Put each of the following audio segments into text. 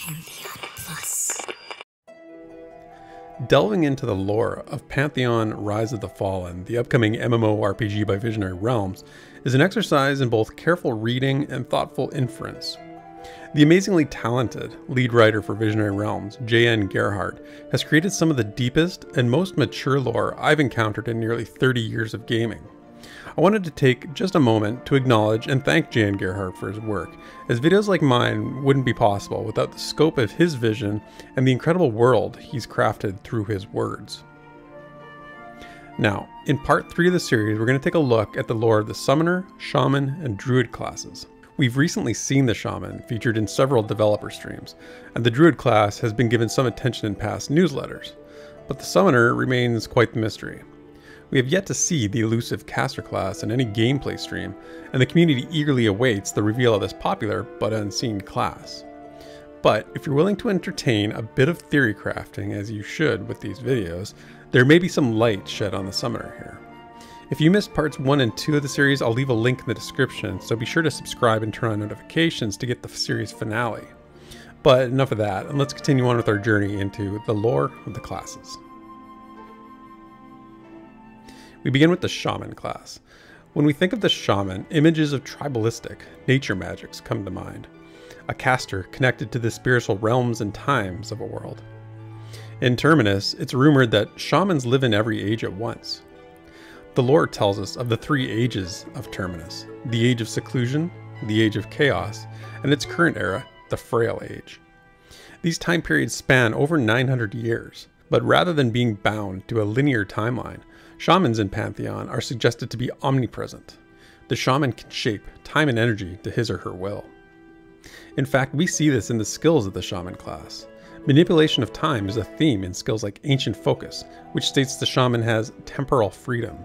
PantheonPlus. Delving into the lore of Pantheon Rise of the Fallen, the upcoming MMORPG by Visionary Realms, is an exercise in both careful reading and thoughtful inference. The amazingly talented lead writer for Visionary Realms, J.N. Gerhardt, has created some of the deepest and most mature lore I've encountered in nearly 30 years of gaming. I wanted to take just a moment to acknowledge and thank J.N. Gerhardt for his work, as videos like mine wouldn't be possible without the scope of his vision and the incredible world he's crafted through his words. Now, in part 3 of the series, we're going to take a look at the lore of the Summoner, Shaman, and Druid classes. We've recently seen the Shaman featured in several developer streams, and the Druid class has been given some attention in past newsletters, but the Summoner remains quite the mystery. We have yet to see the elusive caster class in any gameplay stream, and the community eagerly awaits the reveal of this popular but unseen class. But if you're willing to entertain a bit of theory crafting, as you should with these videos, there may be some light shed on the Summoner here. If you missed parts 1 and 2 of the series, I'll leave a link in the description, so be sure to subscribe and turn on notifications to get the series finale. But enough of that, and let's continue on with our journey into the lore of the classes. We begin with the Shaman class. When we think of the Shaman, images of tribalistic nature magics come to mind. A caster connected to the spiritual realms and times of a world. In Terminus, it's rumored that shamans live in every age at once. The lore tells us of the 3 ages of Terminus: the Age of Seclusion, the Age of Chaos, and its current era, the Frail Age. These time periods span over 900 years, but rather than being bound to a linear timeline, shamans in Pantheon are suggested to be omnipresent. The shaman can shape time and energy to his or her will. In fact, we see this in the skills of the Shaman class. Manipulation of time is a theme in skills like Ancient Focus, which states the shaman has temporal freedom.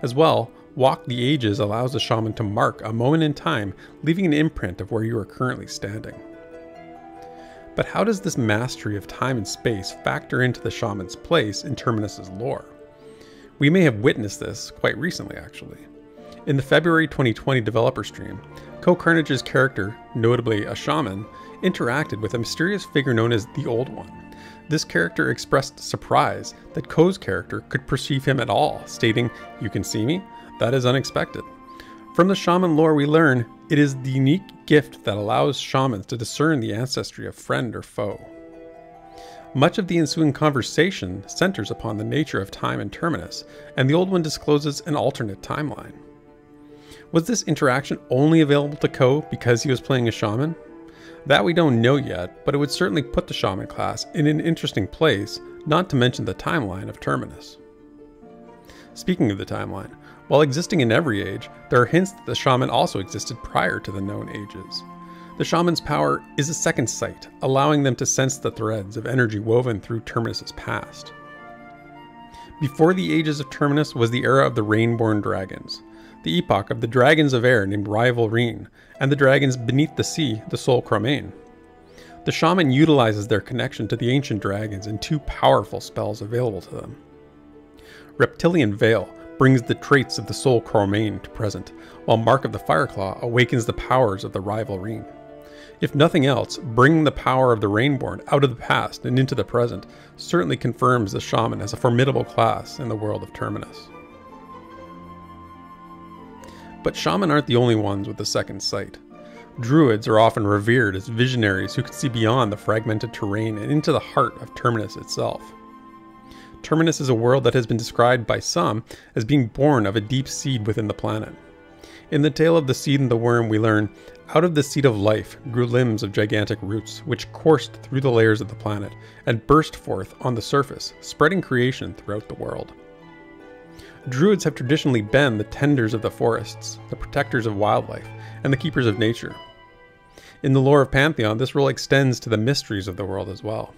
As well, Walk the Ages allows the shaman to mark a moment in time, leaving an imprint of where you are currently standing. But how does this mastery of time and space factor into the shaman's place in Terminus' lore? We may have witnessed this quite recently, actually. In the February 2020 developer stream, Co-Carnage's character, notably a shaman, interacted with a mysterious figure known as the Old One. This character expressed surprise that Ko's character could perceive him at all, stating, "You can see me? That is unexpected." From the shaman lore we learn, it is the unique gift that allows shamans to discern the ancestry of friend or foe. Much of the ensuing conversation centers upon the nature of time and Terminus, and the Old One discloses an alternate timeline. Was this interaction only available to Ko because he was playing a shaman? That we don't know yet, but it would certainly put the Shaman class in an interesting place, not to mention the timeline of Terminus. Speaking of the timeline, while existing in every age, there are hints that the Shaman also existed prior to the known ages. The Shaman's power is a second sight, allowing them to sense the threads of energy woven through Terminus' past. Before the ages of Terminus was the era of the Rainborn Dragons, the epoch of the dragons of air named Rivalreen, and the dragons beneath the sea, the Sol Cromane. The shaman utilizes their connection to the ancient dragons in 2 powerful spells available to them. Reptilian Veil brings the traits of the Sol Cromane to present, while Mark of the Fireclaw awakens the powers of the Rivalreen. If nothing else, bringing the power of the Rainborn out of the past and into the present certainly confirms the shaman as a formidable class in the world of Terminus. But shaman aren't the only ones with the second sight. Druids are often revered as visionaries who can see beyond the fragmented terrain and into the heart of Terminus itself. Terminus is a world that has been described by some as being born of a deep seed within the planet. In the tale of the seed and the worm, we learn, out of the seed of life grew limbs of gigantic roots, which coursed through the layers of the planet and burst forth on the surface, spreading creation throughout the world. Druids have traditionally been the tenders of the forests, the protectors of wildlife, and the keepers of nature. In the lore of Pantheon, this role extends to the mysteries of the world as well.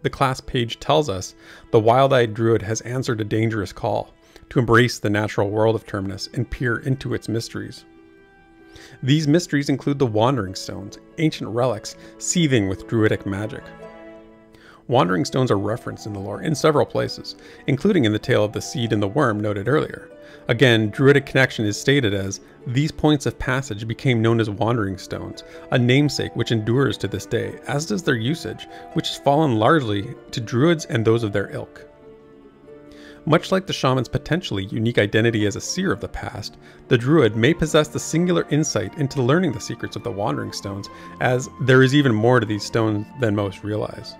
The class page tells us the wild-eyed druid has answered a dangerous call to embrace the natural world of Terminus and peer into its mysteries. These mysteries include the Wandering Stones, ancient relics seething with druidic magic. Wandering stones are referenced in the lore in several places, including in the tale of the seed and the worm noted earlier. Again, Druidic connection is stated as, these points of passage became known as wandering stones, a namesake which endures to this day, as does their usage, which has fallen largely to Druids and those of their ilk. Much like the Shaman's potentially unique identity as a seer of the past, the Druid may possess the singular insight into learning the secrets of the Wandering Stones, as there is even more to these stones than most realize.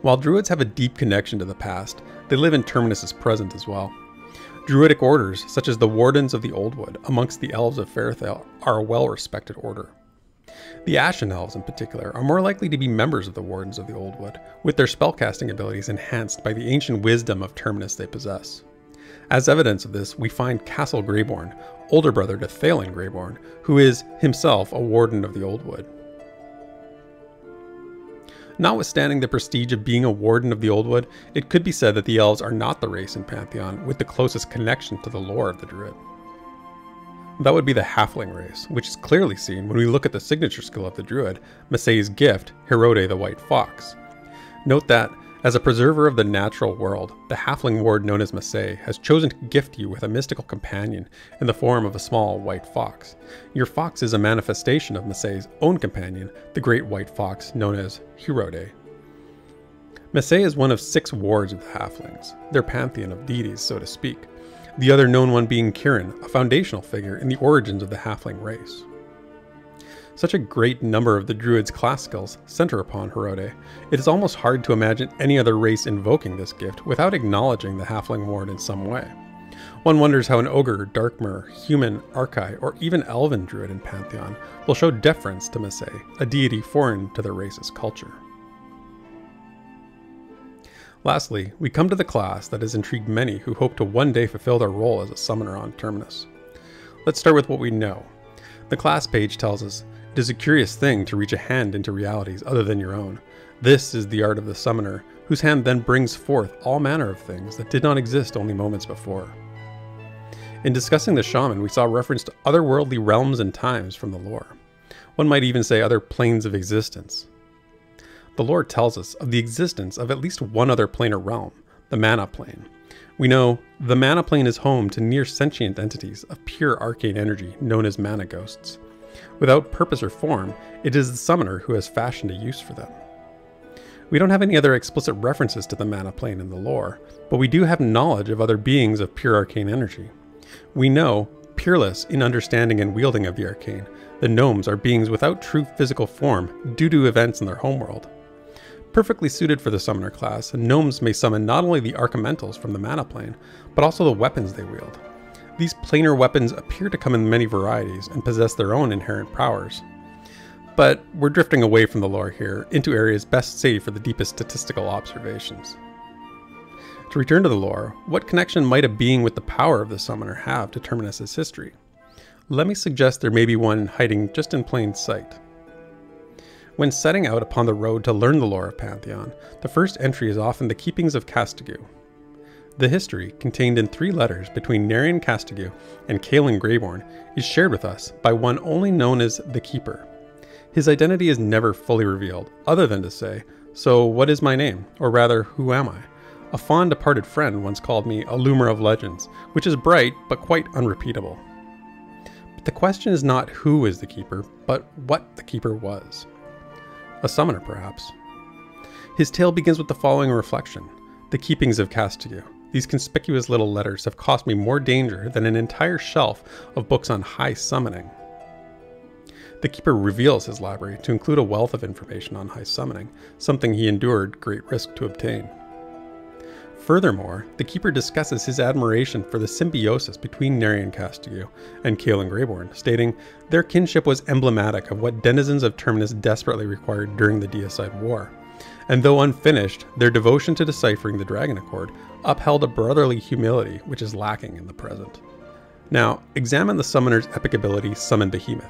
While Druids have a deep connection to the past, they live in Terminus's present as well. Druidic orders, such as the Wardens of the Oldwood amongst the Elves of Faerthale, are a well-respected order. The Ashen Elves, in particular, are more likely to be members of the Wardens of the Oldwood, with their spellcasting abilities enhanced by the ancient wisdom of Terminus they possess. As evidence of this, we find Castle Greyborn, older brother to Thalen Greyborn, who is himself a Warden of the Oldwood. Notwithstanding the prestige of being a Warden of the Oldwood, it could be said that the Elves are not the race in Pantheon with the closest connection to the lore of the Druid. That would be the Halfling race, which is clearly seen when we look at the signature skill of the Druid, Masay's gift, Herode the White Fox. Note that, as a preserver of the natural world, the Halfling ward known as Masay has chosen to gift you with a mystical companion in the form of a small white fox. Your fox is a manifestation of Masay's own companion, the great white fox known as Herode. Masay is one of 6 wards of the Halflings, their pantheon of deities, so to speak. The other known one being Kirin, a foundational figure in the origins of the Halfling race. Such a great number of the Druid's class skills center upon Herode, it is almost hard to imagine any other race invoking this gift without acknowledging the Halfling ward in some way. One wonders how an Ogre, Darkmer, Human, Archai, or even Elven Druid in Pantheon will show deference to Masay, a deity foreign to their race's culture. Lastly, we come to the class that has intrigued many who hope to one day fulfill their role as a summoner on Terminus. Let's start with what we know. The class page tells us, it is a curious thing to reach a hand into realities other than your own. This is the art of the summoner, whose hand then brings forth all manner of things that did not exist only moments before. In discussing the Shaman, we saw reference to otherworldly realms and times from the lore. One might even say other planes of existence. The lore tells us of the existence of at least one other planar realm, the Mana Plane. We know the Mana Plane is home to near sentient entities of pure arcane energy known as Mana Ghosts. Without purpose or form, it is the summoner who has fashioned a use for them. We don't have any other explicit references to the Mana Plane in the lore, but we do have knowledge of other beings of pure arcane energy. We know, peerless in understanding and wielding of the arcane, the gnomes are beings without true physical form due to events in their homeworld. Perfectly suited for the summoner class, gnomes may summon not only the archimentals from the Mana Plane, but also the weapons they wield. These planar weapons appear to come in many varieties and possess their own inherent powers. But we're drifting away from the lore here, into areas best saved for the deepest statistical observations. To return to the lore, what connection might a being with the power of the summoner have to Terminus's history? Let me suggest there may be one hiding just in plain sight. When setting out upon the road to learn the lore of Pantheon, the first entry is often the keepings of Castigue. The history, contained in 3 letters between Narian Castigue and Kaelin Greyborn, is shared with us by one only known as the Keeper. His identity is never fully revealed, other than to say, "So what is my name? Or rather, who am I?" A fond departed friend once called me a loomer of legends, which is bright but quite unrepeatable. But the question is not who is the Keeper, but what the Keeper was. A summoner, perhaps. His tale begins with the following reflection. The keepings of Castigue. These conspicuous little letters have cost me more danger than an entire shelf of books on high summoning. The Keeper reveals his library to include a wealth of information on high summoning, something he endured great risk to obtain. Furthermore, the Keeper discusses his admiration for the symbiosis between Narian Castigue and Kaelin Greyborn, stating their kinship was emblematic of what denizens of Terminus desperately required during the Deicide War. And though unfinished, their devotion to deciphering the Dragon Accord upheld a brotherly humility which is lacking in the present. Now, examine the summoner's epic ability, Summon Behemoth.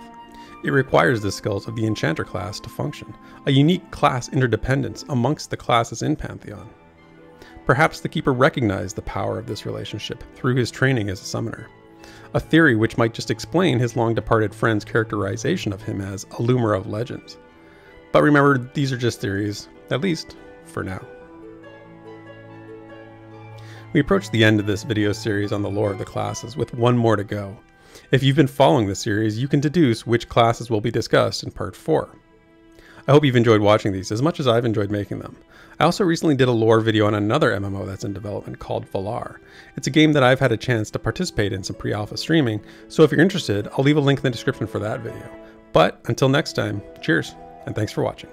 It requires the skills of the Enchanter class to function, a unique class interdependence amongst the classes in Pantheon. Perhaps the Keeper recognized the power of this relationship through his training as a summoner, a theory which might just explain his long-departed friend's characterization of him as a loomer of legends. But remember, these are just theories. at least for now. We approach the end of this video series on the lore of the classes with one more to go. If you've been following this series, you can deduce which classes will be discussed in part 4. I hope you've enjoyed watching these as much as I've enjoyed making them. I also recently did a lore video on another MMO that's in development called Valar. It's a game that I've had a chance to participate in some pre-alpha streaming, so if you're interested, I'll leave a link in the description for that video. But until next time, cheers, and thanks for watching.